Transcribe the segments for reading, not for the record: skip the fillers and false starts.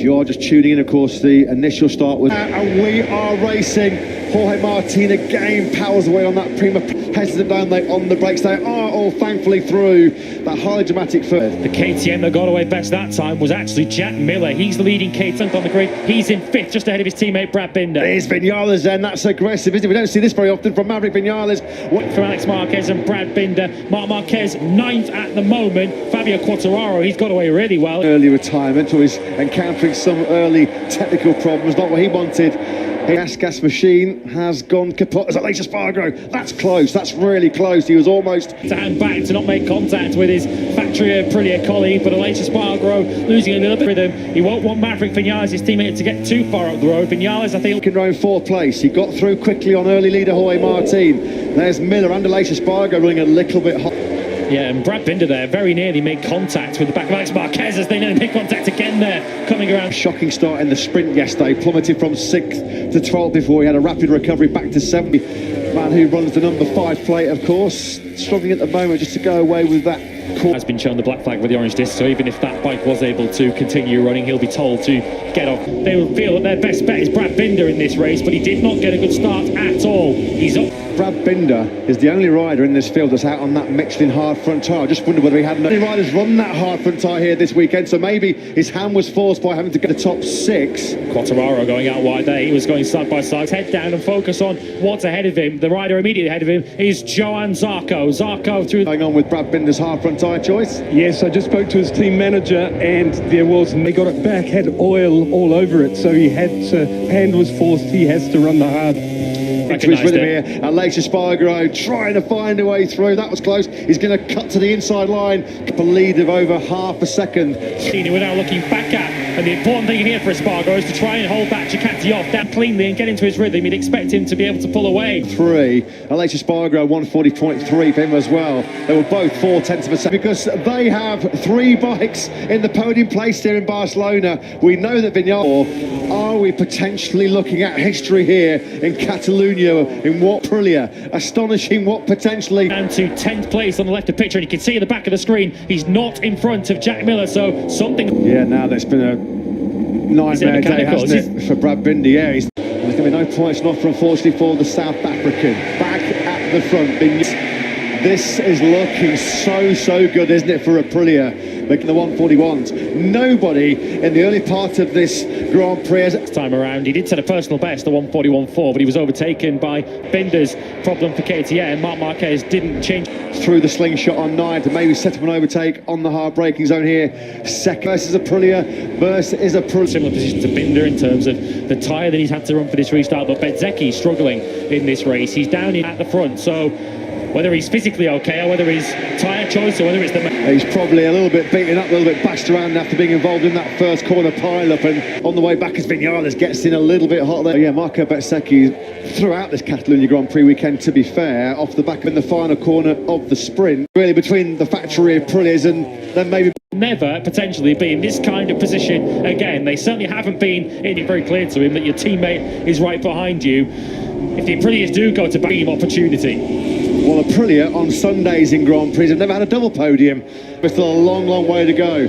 you are just tuning in, of course, the initial start was... and we are racing. Jorge Martin again powers away on that Prima. Hesitant down there on the brakes. They are all thankfully through that highly dramatic first. The KTM that got away best that time was actually Jack Miller. He's the leading KTM on the grid. He's in fifth, just ahead of his teammate Brad Binder. There's Vinales then. That's aggressive, isn't it? We don't see this very often from Maverick Vinales. From Alex Marquez and Brad Binder. Marc Marquez ninth at the moment. Fabio Quartararo, he's got away really well. Early retirement, or he's encountering some early technical problems, not what he wanted. His gas machine has gone kaput. As Aleix Espargaro, that's close, that's really close. He was almost to hand back to not make contact with his factory Aprilia colleague, but Aleix Espargaro losing a little bit of rhythm. He won't want Maverick Vinales, his teammate, to get too far up the road. Vinales, I think, in row fourth place. He got through quickly on early leader Jorge Martin. There's Miller and Aleix Espargaro running a little bit hot. Yeah, and Brad Binder there very nearly made contact with the back of Alex Marquez as they nearly made contact again there, coming around. Shocking start in the sprint yesterday, plummeted from 6th to 12th before he had a rapid recovery back to 70. Man who runs the number 5 plate, of course, struggling at the moment just to go away with that. Has been shown the black flag with the orange disc, so even if that bike was able to continue running, he'll be told to get off. They will feel that their best bet is Brad Binder in this race, but he did not get a good start at all. He's up. Brad Binder is the only rider in this field that's out on that Michelin hard front tyre. I just wonder whether he had any riders run that hard front tyre here this weekend, so maybe his hand was forced by having to get the top 6. Quartararo going out wide there. He was going side by side. Head down and focus on what's ahead of him. The rider immediately ahead of him is Johan Zarco. Zarco through... Going on with Brad Binder's hard front tyre choice? Yes, I just spoke to his team manager and there was... They got it back, had oil all over it, so he had to... Hand was forced, he has to run the hard. Into his rhythm here, Aleix Espargaro trying to find a way through. That was close. He's going to cut to the inside line. A lead of over half a second. We're now looking back at, and the important thing here for Espargaro is to try and hold that Ducati off down cleanly and get into his rhythm. You'd expect him to be able to pull away. 3. Aleix Espargaro 140.3 for him as well. They were both 4/10 of a second because they have 3 bikes in the podium place here in Barcelona. We know that Vinales. Are we potentially looking at history here in Catalunya? In what Aprilia, astonishing what potentially. Down to 10th place on the left of picture, and you can see at the back of the screen he's not in front of Jack Miller, so something. Yeah, now that's been a nightmare day, hasn't it, for Brad Binder? Yeah, there's going to be no points an offer, unfortunately, for the South African. Back at the front, this is looking so good, isn't it, for Aprilia? Making the 141s. Nobody in the early part of this Grand Prix. This time around, he did set a personal best, the 141.4, but he was overtaken by Binder's problem for KTM. Marc Marquez didn't change. Through the slingshot on 9 to maybe set up an overtake on the hard braking zone here. Second versus Aprilia, versus Aprilia. Similar position to Binder in terms of the tyre that he's had to run for this restart, but Bezzecchi's struggling in this race. He's down in at the front, so whether he's physically okay or whether his tyre choice or whether it's the... He's probably a little bit beaten up, a little bit bashed around after being involved in that first corner pile-up, and on the way back as Vinales gets in a little bit hot there. Yeah, Marco Bezzecchi throughout this Catalunya Grand Prix weekend, to be fair, off the back in the final corner of the sprint, really between the factory Aprilias and then maybe... Never potentially be in this kind of position again. They certainly haven't been. It's very clear to him that your teammate is right behind you. If the Aprilias do go to team opportunity. Well, Aprilia on Sundays in Grand Prix have never had a double podium. There's still a long way to go.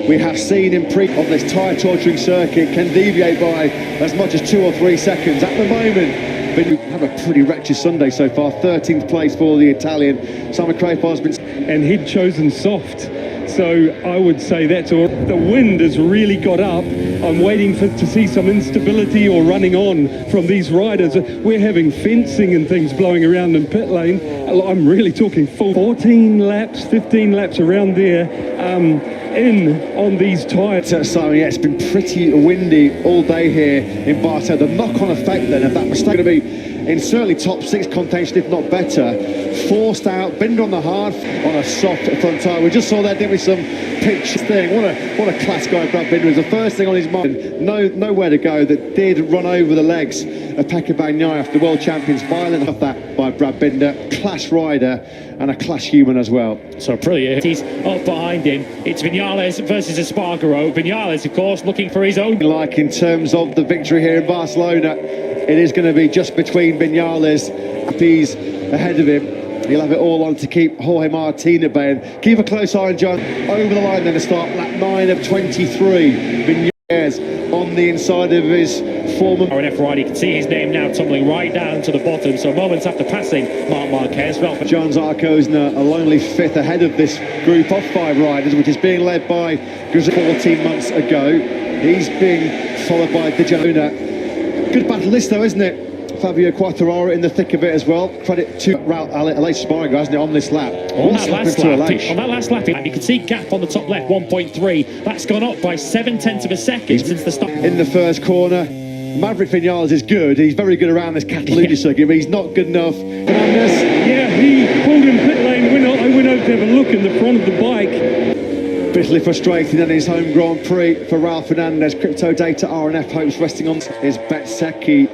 We have seen him on this tyre-torturing circuit can deviate by as much as 2 or 3 seconds at the moment. But we have a pretty wretched Sunday so far. 13th place for the Italian. Simon Crayford's been... And he'd chosen soft. So I would say that's all. The wind has really got up. I'm waiting to see some instability or running on from these riders. We're having fencing and things blowing around in pit lane. I'm really talking full 14 laps, 15 laps around there in on these tyres. So yeah, it's been pretty windy all day here in Barcelona. The knock-on effect then of that mistake going to be in certainly top 6 contention, if not better. Forced out, Binder on the hard, on a soft front tyre. We just saw that, didn't we, some pitch thing. What a class guy Brad Binder is. The first thing on his mind, nowhere to go, that did run over the legs of Pecco Bagnaia, the world champions. Violent off that by Brad Binder. Class rider and a class human as well. So Aprilia, he's up behind him. It's Vinales versus Espargaro. Vinales, of course, looking for his own. Like in terms of the victory here in Barcelona, it is going to be just between Vinales. He's ahead of him. He'll have it all on to keep Jorge Martin at bay. And keep a close eye on John. Over the line then to start lap 9 of 23. On the inside of his former RNF ride, you can see his name now tumbling right down to the bottom. So moments after passing Marc Marquez, John Zarco's now a lonely fifth ahead of this group of 5 riders, which is being led by 14 months ago. He's being followed by Catalunya. Good battle this though, isn't it? Fabio Quartararo in the thick of it as well. Credit to Aleix Spargo, hasn't it, on this lap? On that last lap, you can see gap on the top left, 1.3. That's gone up by 0.7 of a second since the start. In the first corner, Maverick Vinales is good. He's very good around this Catalunya circuit, but he's not good enough. Fernandez. Yeah, he pulled in pit lane. I went over to have a look in the front of the bike. Bitterly frustrating in his home Grand Prix for Raul Fernandez. Crypto Data RNF hopes resting on is Bezzecchi,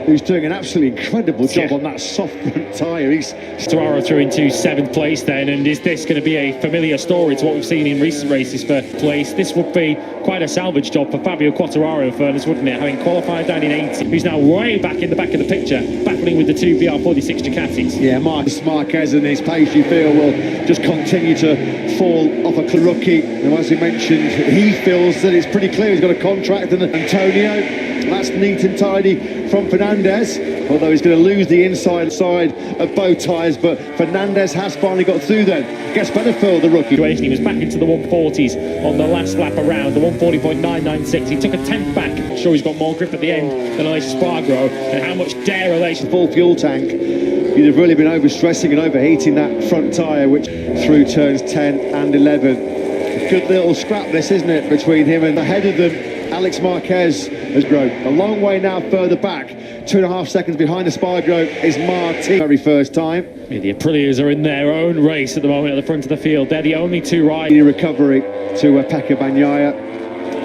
who's doing an absolutely incredible job on that soft front tyre. He's Quartararo through into 7th place then, and is this going to be a familiar story to what we've seen in recent races for place? This would be quite a salvage job for Fabio Quartararo in fairness, wouldn't it? Having qualified down in 80, who's now way back in the back of the picture, battling with the 2 VR46 Ducatis. Yeah, Marquez and his pace, you feel, will just continue to fall off a rookie. And as we mentioned, he feels that it's pretty clear he's got a contract, and Antonio, that's neat and tidy from Fernandez, although he's going to lose the inside side of both tyres, but Fernandez has finally got through then. Gets better for the rookie. He was back into the 140s on the last lap around, the 140.996. He took a 10th back. I'm sure he's got more grip at the end than Aleix Spargo, and how much dare Aleix. Full fuel tank, you'd have really been overstressing and overheating that front tyre, which through turns 10 and 11. A good little scrap this, isn't it, between him and ahead of them. Alex Marquez has grown a long way now further back. 2.5 seconds behind the Spargo is Martin. Very first time. Yeah, the Aprilias are in their own race at the moment at the front of the field. They're the only 2 riders. Recovery to Pecca Bagnaia.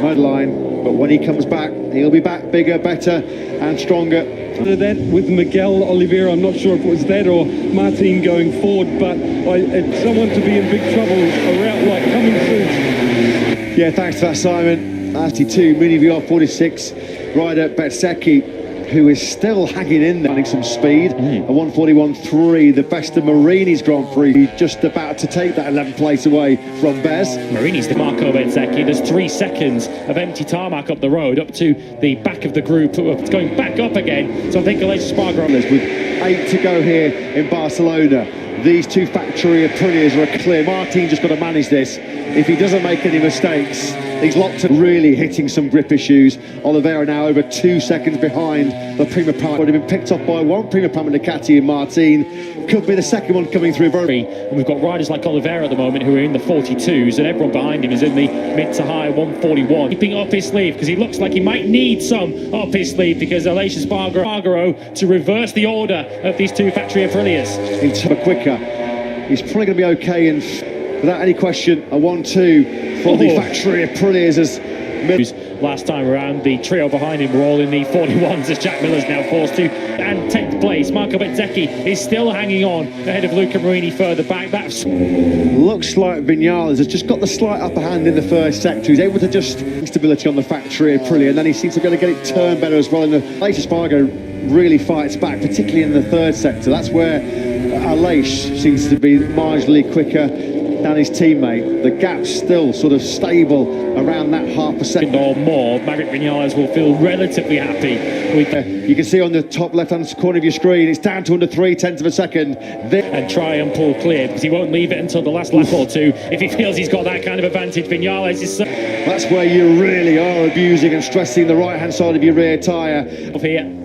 Mud line, but when he comes back, he'll be back bigger, better and stronger. That with Miguel Oliveira, I'm not sure if it was that or Martin going forward, but it's someone to be in big trouble. A route like Cummings. Yeah, thanks for that, Simon. 92 Mini VR46 rider Bezzecchi, who is still hanging in there, running some speed. A 141.3, the best of Marini's Grand Prix. He's just about to take that 11th place away from Bez. Marini's the Marco Bezzecchi. There's 3 seconds of empty tarmac up the road, up to the back of the group. It's going back up again. So I think Aleix Spargo. With 8 to go here in Barcelona. These 2 factory Aprilias are clear. Martin just got to manage this. If he doesn't make any mistakes, he's locked in, really hitting some grip issues. Oliveira now over 2 seconds behind the Prima Prama. Would have been picked up by 1 Prima Prama Ducati and Martin. Could be the second one coming through. And we've got riders like Oliveira at the moment who are in the 42s, and everyone behind him is in the mid to high 141. Keeping up his sleeve because he looks like he might need some up his sleeve, because Aleix Spargo to reverse the order of these 2 factory Aprilias. He's quicker. He's probably going to be okay, and without any question, a 1-2 for the factory Aprilias as last time around. The trio behind him were all in the 41s as Jack Miller's now forced to. And 10th place, Marco Bezzecchi is still hanging on ahead of Luca Marini further back. That's looks like Vinales has just got the slight upper hand in the first sector. He's able to just instability on the factory Aprilia, and then he seems to be able to get it turned better as well. And the Aleix Spargo really fights back, particularly in the third sector. That's where Aleix seems to be marginally quicker than his teammate. The gap's still sort of stable around that half a second or more. Maverick Vinales will feel relatively happy with you can see on the top left-hand corner of your screen, it's down to under 0.3 of a second. And try and pull clear, because he won't leave it until the last lap or 2 if he feels he's got that kind of advantage. Vinales is that's where you really are abusing and stressing the right-hand side of your rear tyre. Here.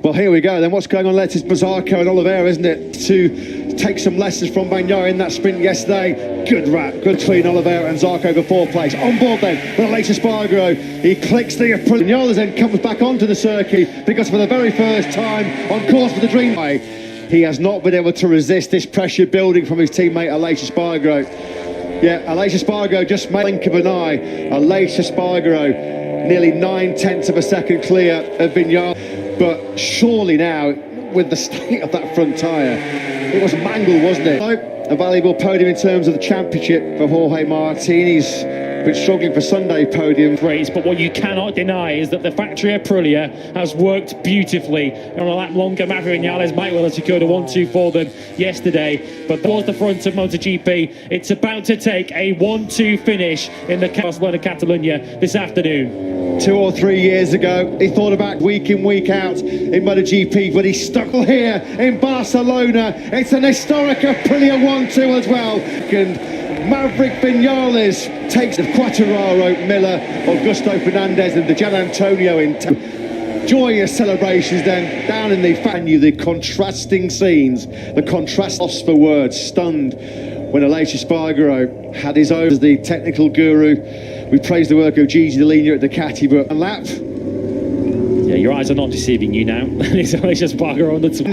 Well, here we go. Then what's going on? It's Zarco and Oliveira, isn't it? To take some lessons from Bagnaia in that sprint yesterday. Good wrap. Good between Oliveira and Zarco for 4th place. On board then with Aleix Spargo. He clicks the Aprilia, then comes back onto the circuit, because for the very first time on course for the Dream Way, he has not been able to resist this pressure building from his teammate Aleix Spargo. Yeah, Aleix Spargo just made a blink of an eye. Aleix Spargo nearly 0.9 of a second clear of Vinales. But surely now, with the state of that front tyre, it was mangled, wasn't it? So, a valuable podium in terms of the championship for Jorge Martin. He's been struggling for Sunday podium. Race, but what you cannot deny is that the factory Aprilia has worked beautifully on a lap longer. Maverick Vinales might well have secured a 1-2 for them yesterday, but towards the front of MotoGP, it's about to take a 1-2 finish in the Barcelona Catalunya this afternoon. 2 or 3 years ago, he thought about week in, week out in MotoGP, but he's stuck here in Barcelona. It's an historic Aprilia 1-2 as well. And Maverick Vinales takes the Quartararo, Miller, Augusto Fernandez and the Gian Antonio in joyous celebrations then down in the venue. The contrasting scenes, the contrast lost for words, stunned when Aleix Espargaro had his own as the technical guru. We praise the work of Gigi Dall'Igna at Ducati, but a lap. Yeah, your eyes are not deceiving you now. It's Aleix Espargaro on the top.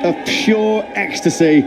Of pure ecstasy.